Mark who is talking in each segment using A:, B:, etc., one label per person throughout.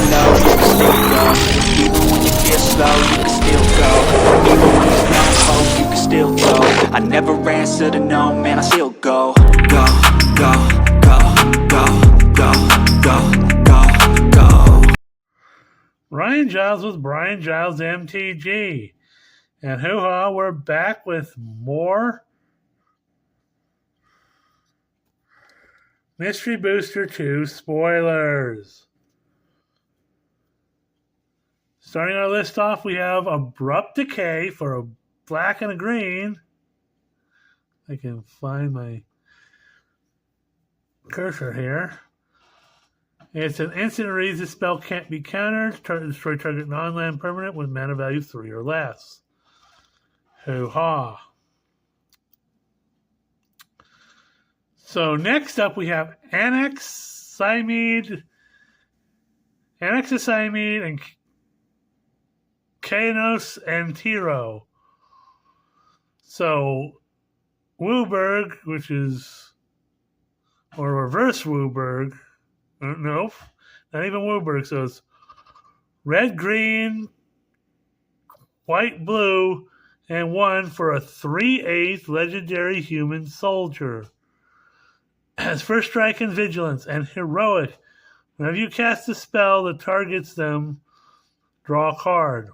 A: low, you can still go. Even when you feel slow, you can still go. Even when there's no hope, you can still go. I never answer to no, man, I still go. Go, go, go, go, go, go, go, go.
B: Ryan Giles with Brian Giles MTG. And hoo-ha, we're back with more Mystery Booster 2 spoilers. Starting our list off, we have Abrupt Decay for a black and a green. I can find my cursor here. It's an instant reads the spell can't be countered. Destroy target non-land permanent with mana value 3 or less. Hoo-ha. So next up we have Anaximede and Kanos and Tiro. So Wooburg, which is, or reverse Wooburg, nope, not even Wooburg, so it's red, green, white, blue, and 1 for a 3/8 legendary human soldier. Has first strike and vigilance and heroic. Whenever you cast a spell that targets them, draw a card.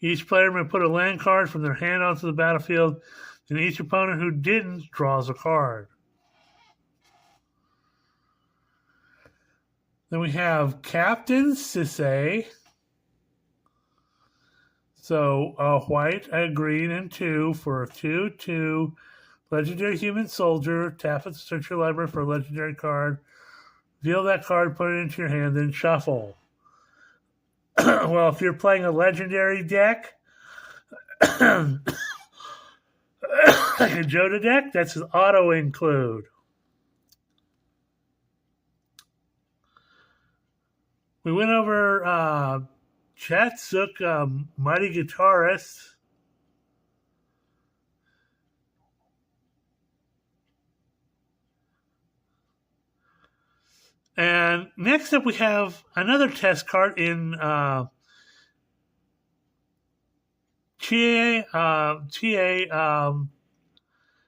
B: Each player may put a land card from their hand onto the battlefield, and each opponent who didn't draws a card. Then we have Captain Sisay. So a white, a green, and 2 for a 2/2 legendary human soldier. Tap it to search your library for a legendary card. Reveal that card, put it into your hand, then shuffle. Well, if you're playing a legendary deck, like a Joda deck, that's an auto include. We went over Chatsuk, Mighty Guitarist. And next up, we have another test card in TA,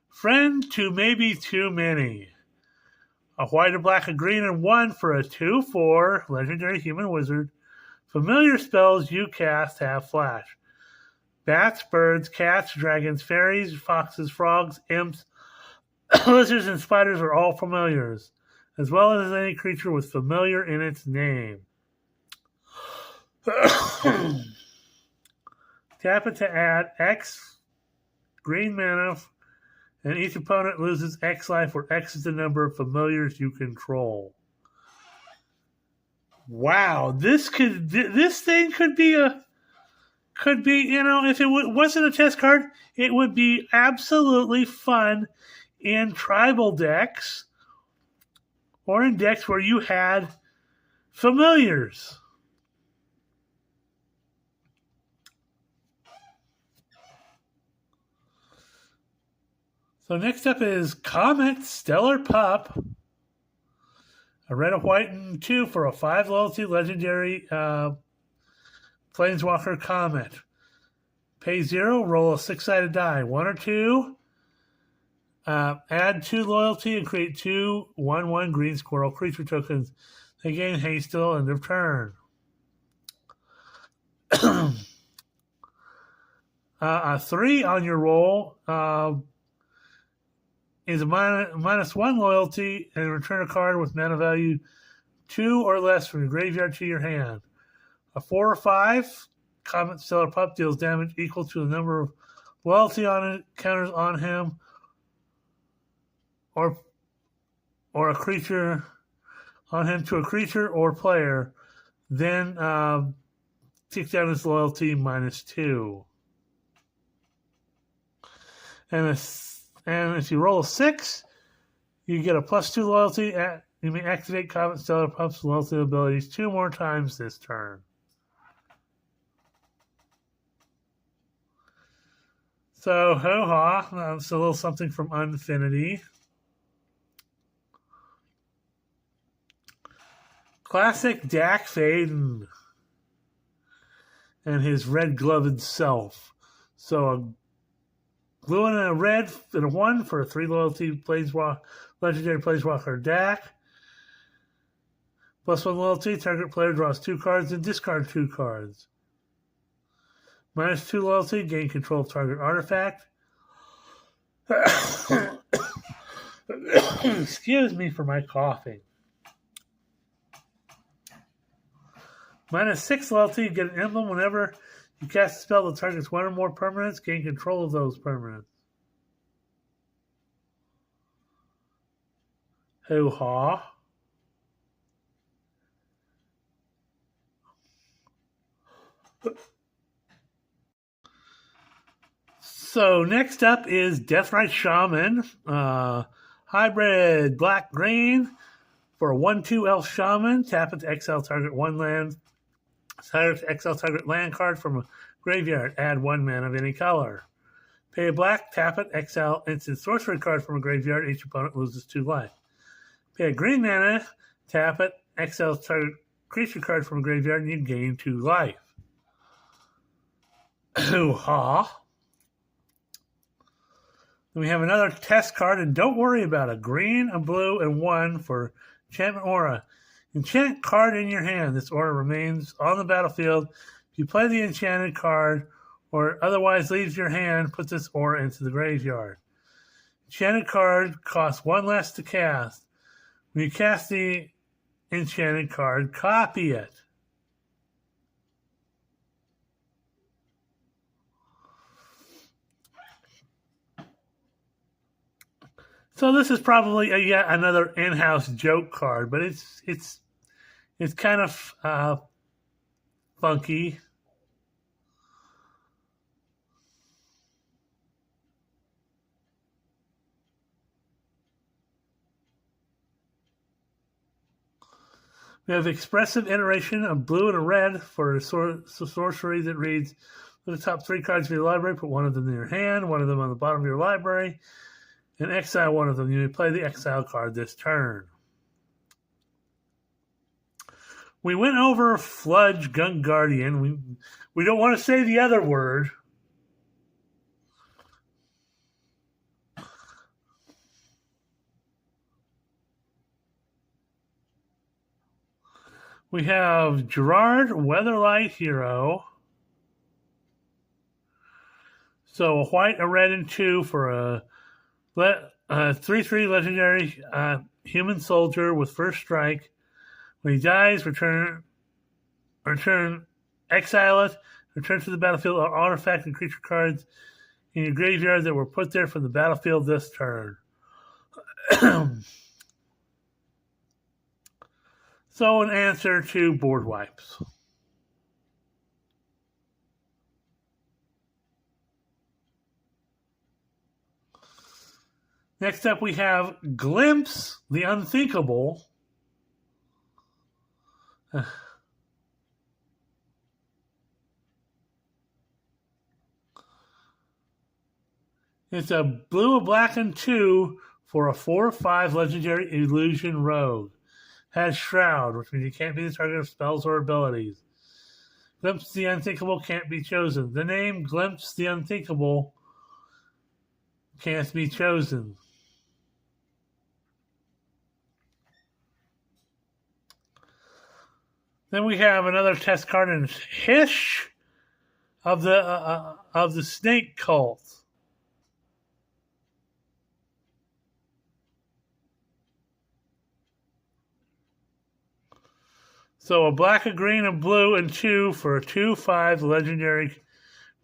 B: Friend to Maybe Too Many. A white, a black, a green, and 1 for a 2/4 legendary human wizard. Familiar spells you cast have flash. Bats, birds, cats, dragons, fairies, foxes, frogs, imps, lizards, and spiders are all familiars, as well as any creature with familiar in its name. Tap it to add X green mana, and each opponent loses X life, where X is the number of familiars you control. Wow, this thing could be, if it wasn't a test card, it would be absolutely fun in tribal decks or in decks where you had familiars. So next up is Comet Stellar Pup. A red, a white, and 2 for a 5 loyalty legendary Planeswalker Comet. Pay 0, roll a 6-sided die. 1 or 2. Add 2 loyalty and create 2 1/1 green squirrel creature tokens. They gain haste till end of turn. A 3 on your roll is a -1 loyalty, and return a card with mana value 2 or less from your graveyard to your hand. A 4 or 5, Comet Stellar Pup deals damage equal to the number of loyalty on it, counters on him, or a creature on him to a creature or player. Then take down his loyalty -2. And if you roll a 6, you get a +2 loyalty. You may activate Comet Stellar Pup's loyalty abilities 2 more times this turn. So, ho-ha, that's a little something from Unfinity. Classic Dak Faden and his red-gloved self. So a blue and a red and a 1 for a 3 loyalty legendary planeswalker Dak. +1 loyalty, target player draws 2 cards and discard 2 cards. -2 loyalty, gain control of target artifact. Excuse me for my coughing. -6 loyalty, get an emblem whenever you cast a spell that targets 1 or more permanents, gain control of those permanents. Hoo-ha. So next up is Deathrite Shaman, hybrid black-green for a 1/2 elf shaman. Tap it to exile target 1 land. Target to exile target land card from a graveyard. Add 1 mana of any color. Pay a black, tap it, exile instant sorcery card from a graveyard. Each opponent loses 2 life. Pay a green mana, tap it, exile target creature card from a graveyard, and you gain 2 life. Hoo-ha. Then we have another test card, and don't worry about it. Green, a blue, and 1 for Enchantment Aura. Enchant card in your hand. This aura remains on the battlefield. If you play the enchanted card or otherwise leaves your hand, put this aura into the graveyard. Enchanted card costs 1 less to cast. When you cast the enchanted card, copy it. So this is probably yet another in-house joke card, but it's kind of funky. We have expressive iteration of blue and a red for a sorcery that reads, put the top 3 cards of your library, put 1 of them in your hand, 1 of them on the bottom of your library, and exile 1 of them. You may play the exile card this turn. We went over Fludge Gun Guardian. We don't want to say the other word. We have Gerard Weatherlight Hero. So a white, a red, and 2 for a 3/3 legendary human soldier with first strike. When he dies, return, exile it, return to the battlefield all artifact and creature cards in your graveyard that were put there from the battlefield this turn. So an answer to board wipes. Next up we have Glimpse the Unthinkable. It's a blue, a black, and 2 for a 4/5 legendary illusion rogue. Has Shroud, which means you can't be the target of spells or abilities. Glimpse the Unthinkable can't be chosen. The name Glimpse the Unthinkable can't be chosen. Then we have another test card in Hish of the Snake Cult. So a black, a green, a blue, and 2 for a 2/5 legendary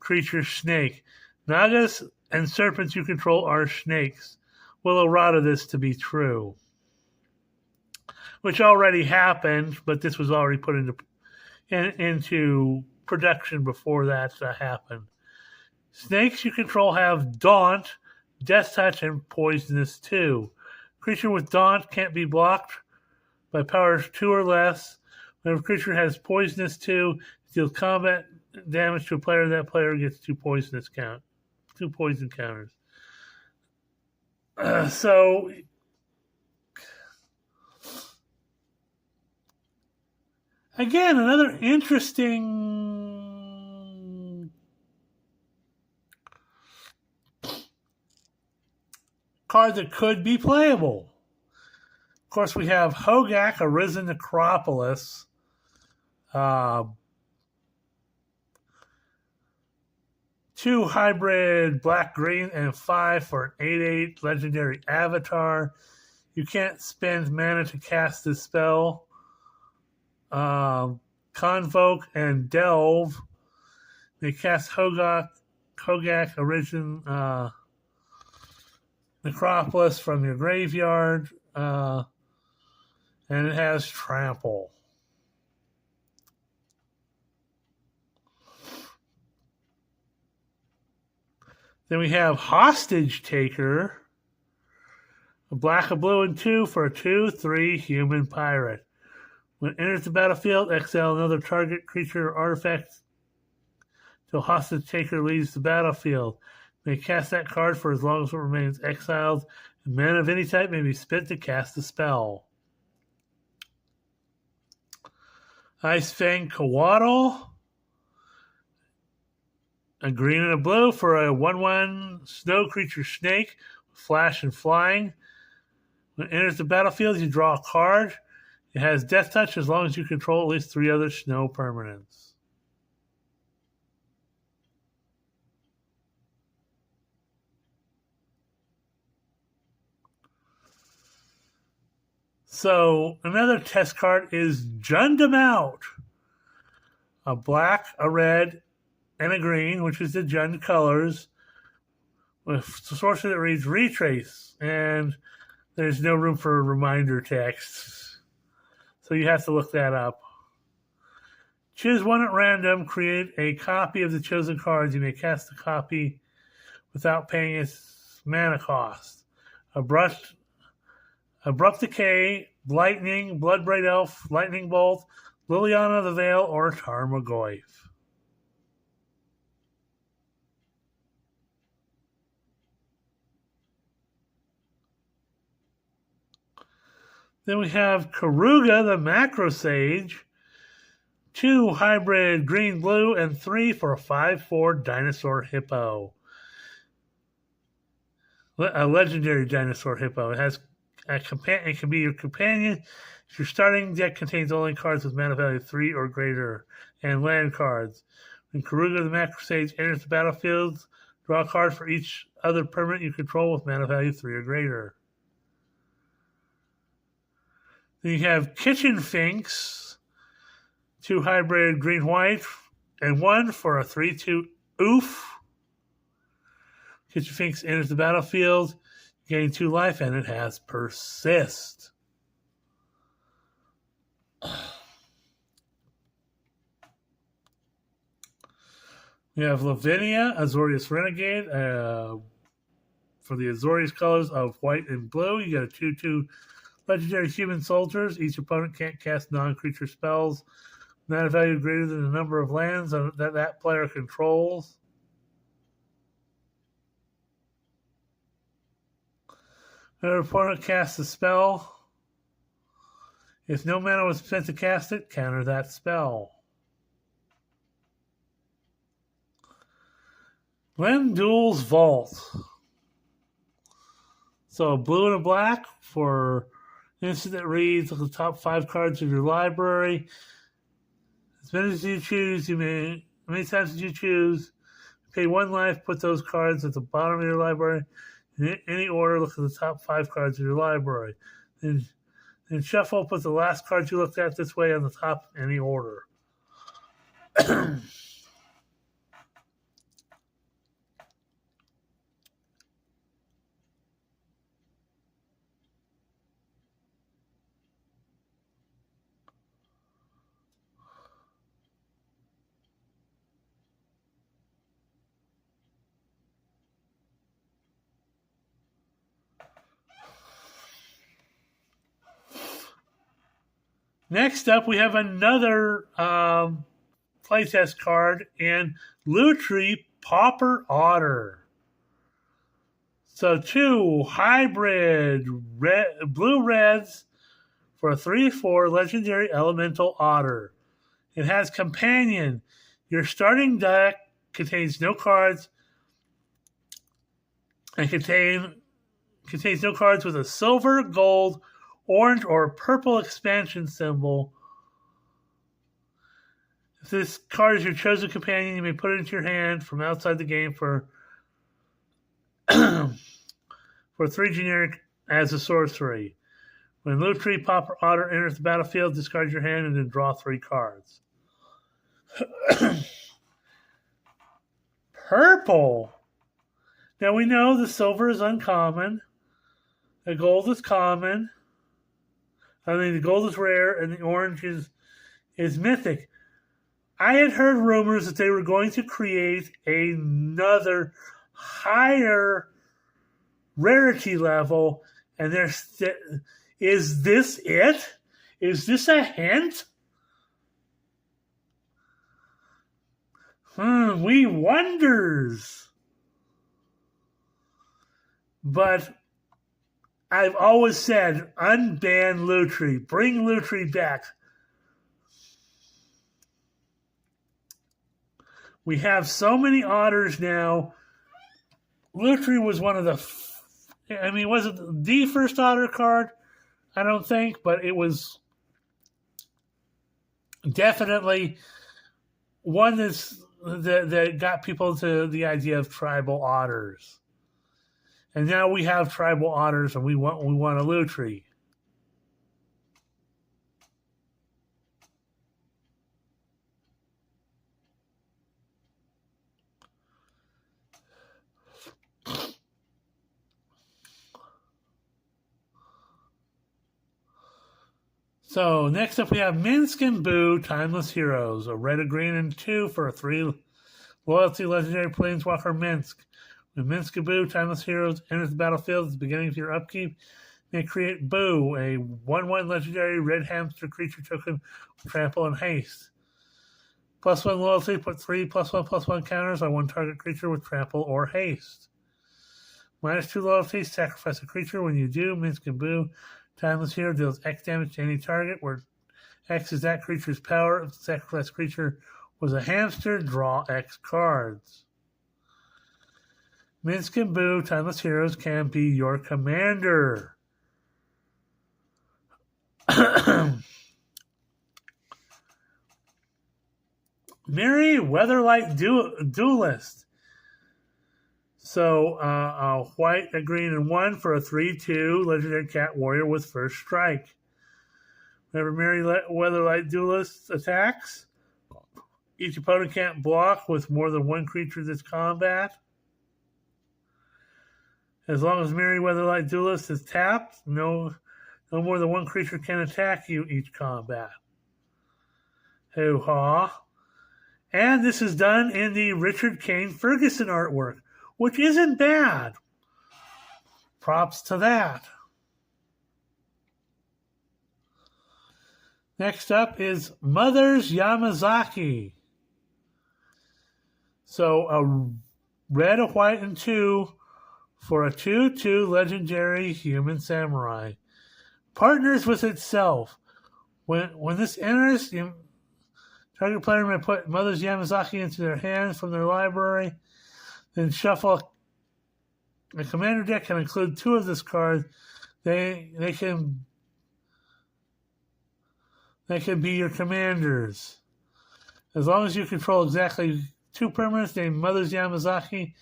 B: creature snake. Nagas and serpents you control are snakes. Will errata this to be true. Which already happened, but this was already put into production before that happened. Snakes you control have Daunt, Death Touch, and Poisonous 2. Creature with Daunt can't be blocked by powers 2 or less. When a creature has Poisonous 2, it deals combat damage to a player. That player gets 2 poison counters. So Again, another interesting card that could be playable. Of course, we have Hogak, Arisen Necropolis. 2 hybrid black green and 5 for an 8/8 legendary avatar. You can't spend mana to cast this spell. Convoke and Delve. They cast Hogak Arisen Necropolis from your graveyard. And it has Trample. Then we have Hostage Taker, a black, a blue, and 2 for a 2/3 human pirate. When it enters the battlefield, exile another target creature or artifact till Hostage Taker leaves the battlefield. You may cast that card for as long as it remains exiled, and mana of any type may be spent to cast the spell. Ice Fang Coatl, a green and a blue for a 1/1 snow creature snake with flash and flying. When it enters the battlefield, you draw a card. It has Death Touch as long as you control at least 3 other snow permanents. So another test card is Jund Out, a black, a red, and a green, which is the Jund colors, with a sorcery that reads Retrace, and there's no room for reminder text, so you have to look that up. Choose one at random, create a copy of the chosen cards. You may cast the copy without paying its mana cost. Abrupt Decay, Lightning, Bloodbraid Elf, Lightning Bolt, Liliana the Veil, or Tarmogoyf. Then we have Karuga the Macro Sage, 2 hybrid green blue and 3 for a 5/4 dinosaur hippo. A legendary dinosaur hippo. It has a companion. It can be your companion. If your starting deck contains only cards with mana value 3 or greater and land cards. When Karuga the Macro Sage enters the battlefield, draw a card for each other permanent you control with mana value 3 or greater. Then you have Kitchen Finks, 2 hybrid green-white, and 1 for a 3/2 oof. Kitchen Finks enters the battlefield, gain 2 life, and it has Persist. We have Lavinia, Azorius Renegade, for the Azorius colors of white and blue. You got a 2/2 legendary human soldiers. Each opponent can't cast non-creature spells. Mana value greater than the number of lands that player controls. When an opponent casts a spell, if no mana was spent to cast it, counter that spell. Glendule's Vault. So a blue and a black for instant that reads the top 5 cards of your library. As many as you choose, how many times as you choose, pay 1 life, put those cards at the bottom of your library. In any order, look at the top 5 cards of your library. Then shuffle, put the last card you looked at this way on the top in any order. Next up, we have another playtest card in Lutri Pauper Otter. So 2 hybrid blue reds for a 3/4 legendary elemental otter. It has Companion. Your starting deck contains no cards and contains no cards with a silver, gold, orange, or purple expansion symbol. If this card is your chosen companion, you may put it into your hand from outside the game for 3 generic as a sorcery. When Lutri, Pauper, Otter enters the battlefield, discard your hand and then draw 3 cards. Purple. Now we know the silver is uncommon. The gold is common. The gold is rare, and the orange is mythic. I had heard rumors that they were going to create another higher rarity level, and is this it? Is this a hint? We wonders. But I've always said, unban Lutri. Bring Lutri back. We have so many otters now. Lutri was one of it wasn't the first otter card, I don't think, but it was definitely one that got people to the idea of tribal otters. And now we have tribal otters, and we want a Lutri. So next up we have Minsc and Boo, Timeless Heroes. A red, a green, and 2 for a 3 loyalty legendary planeswalker Minsc. When Minsc and Boo, Timeless Heroes enters the battlefield at the beginning of your upkeep, you may create Boo, a 1/1 legendary red hamster creature token with trample and haste. +1 loyalty, put 3 +1/+1 counters on one target creature with trample or haste. -2 loyalty, sacrifice a creature. When you do, Minsc and Boo, Timeless Hero deals X damage to any target, where X is that creature's power. If the sacrificed creature was a hamster, draw X cards. Minsc and Boo, Timeless Heroes, can be your commander. Mirri, Weatherlight Duelist. So, a white, a green, and 1 for a 3/2 legendary cat warrior with first strike. Whenever Mirri Weatherlight Duelist attacks, each opponent can't block with more than 1 creature this combat. As long as Mirri Weatherlight Duelist is tapped, no more than 1 creature can attack you each combat. Hoo-ha. And this is done in the Richard Kane Ferguson artwork, which isn't bad. Props to that. Next up is Mother's Yamazaki. So a red, a white, and 2 for a 2/2 legendary human samurai. Partners with itself. When this enters, target player may put Mother's Yamazaki into their hands from their library, then shuffle. The commander deck can include 2 of this card. They can be your commanders. As long as you control exactly 2 permanents named Mother's Yamazaki,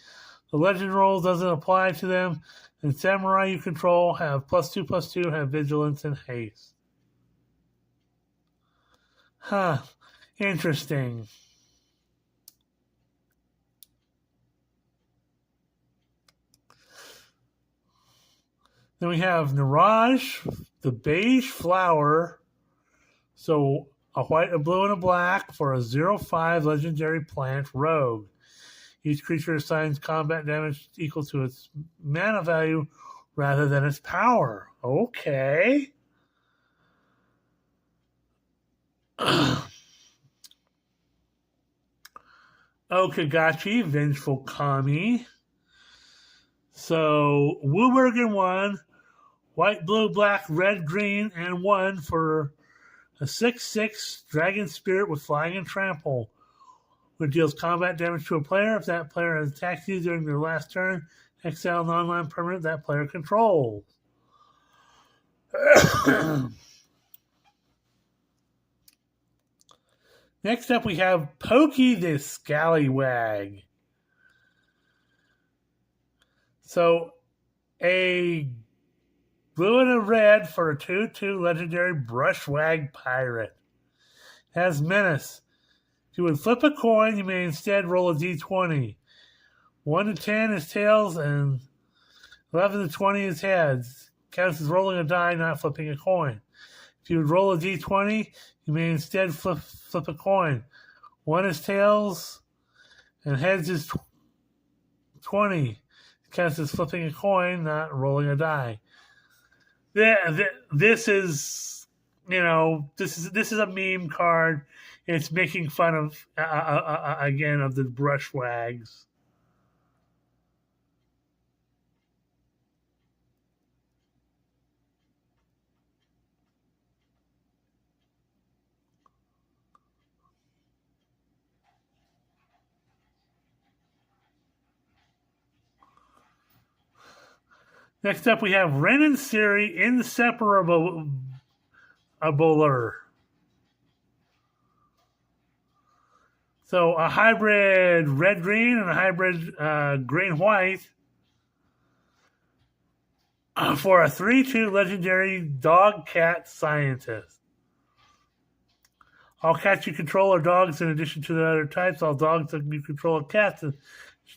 B: the legend rule doesn't apply to them, and samurai you control have +2/+2, have vigilance and haste. Interesting. Then we have Niraj, the beige flower. So a white, a blue, and a black for a 0/5 legendary plant rogue. Each creature assigns combat damage equal to its mana value rather than its power. Okay. Okagachi, Vengeful Kami. So WUBRG in 1, white, blue, black, red, green, and 1 for A 6/6 Dragon Spirit with Flying and Trample, which deals combat damage to a player. If that player has attacked you during their last turn, exile an online permanent that player controls. Next up, we have Pokey the Scallywag. So, a blue and a red for a 2/2 legendary Brushwag Pirate. It has Menace. If you would flip a coin, you may instead roll a d20. 1 to 10 is tails, and 11 to 20 is heads. Counts as rolling a die, not flipping a coin. If you would roll a d20, you may instead flip a coin. 1 is tails, and heads is 20. Counts as flipping a coin, not rolling a die. This is, this is a meme card. It's making fun of again of the Brushwags. Next up, we have Ren and Siri Inseparable. So a hybrid red-green and a hybrid green-white for a 3/2 legendary dog-cat scientist. All cats you control are dogs in addition to the other types. All dogs that you control are cats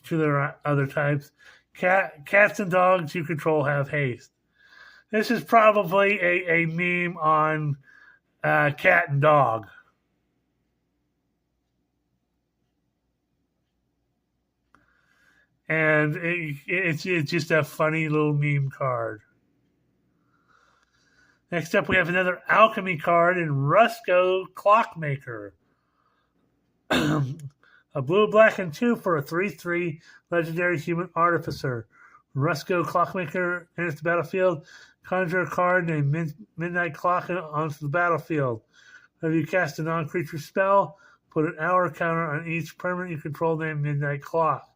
B: to their other types. Cats and dogs you control have haste. This is probably a meme on cat and dog. And it's just a funny little meme card. Next up, we have another alchemy card in Rusko Clockmaker. A blue, black, and 2 for a 3/3 legendary human artificer. Rusko Clockmaker enters the battlefield. Conjure a card named Midnight Clock onto the battlefield. Whenever you cast a non-creature spell, put an hour counter on each permanent you control named Midnight Clock.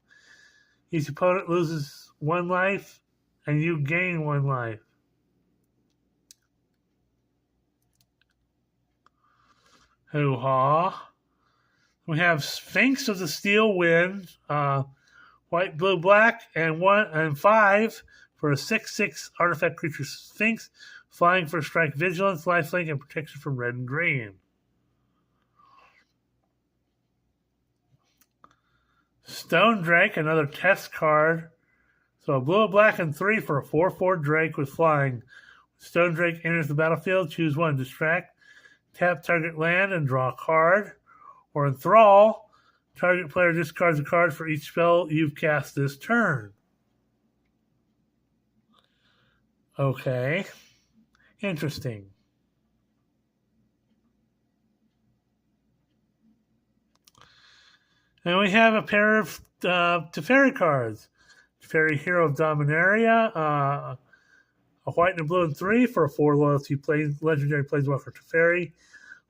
B: Each opponent loses 1 life, and you gain 1 life. Hoo-ha. We have Sphinx of the Steel Wind, white, blue, black, and 5 for a 6/6 artifact creature Sphinx, flying for strike, vigilance, lifelink, and protection from red and green. Stone Drake, another test card. So a blue, black, and 3 for a 4/4 Drake with flying. Stone Drake enters the battlefield. Choose 1. Distract. Tap target land and draw a card. Or Enthrall. Target player discards a card for each spell you've cast this turn. Okay. Interesting. And we have a pair of Teferi cards. Teferi Hero of Dominaria, a white and a blue and 3 for a 4 loyalty legendary Planeswalker Teferi.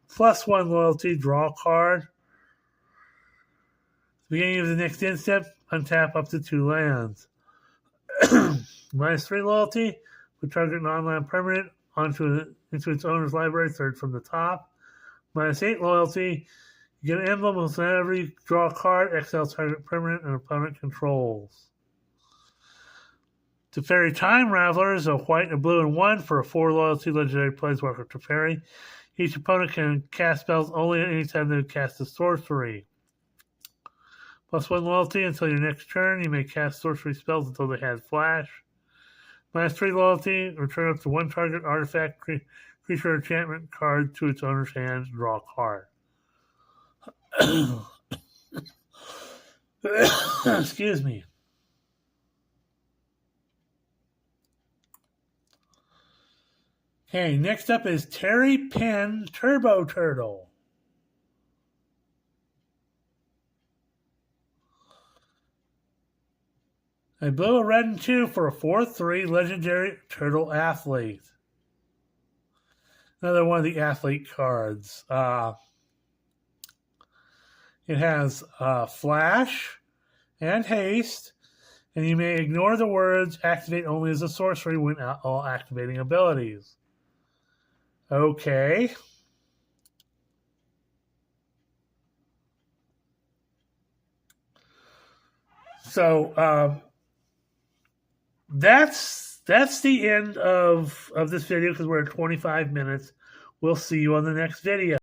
B: +1 loyalty, draw a card. At the beginning of the next end step, untap up to 2 lands. -3 loyalty, put target non-land permanent into its owner's library, 3rd from the top. -8 loyalty, you get an emblem whenever you draw a card, exile target permanent and opponent controls. Teferi Time Raveler is a white and a blue and 1 for a 4 loyalty legendary Planeswalker Teferi. Each opponent can cast spells only at any time they cast a sorcery. +1 loyalty until your next turn. You may cast sorcery spells until they have flash. -3 loyalty, return up to 1 target artifact, creature, or enchantment card to its owner's hands. Draw a card. Excuse me. Okay, next up is Terry Penn Turbo Turtle. A blue, a red, and 2 for a 4/3 legendary turtle athlete. another one of the athlete cards. It has Flash and Haste, and you may ignore the words activate only as a sorcery when all activating abilities. Okay. So that's the end of this video because we're at 25 minutes. We'll see you on the next video.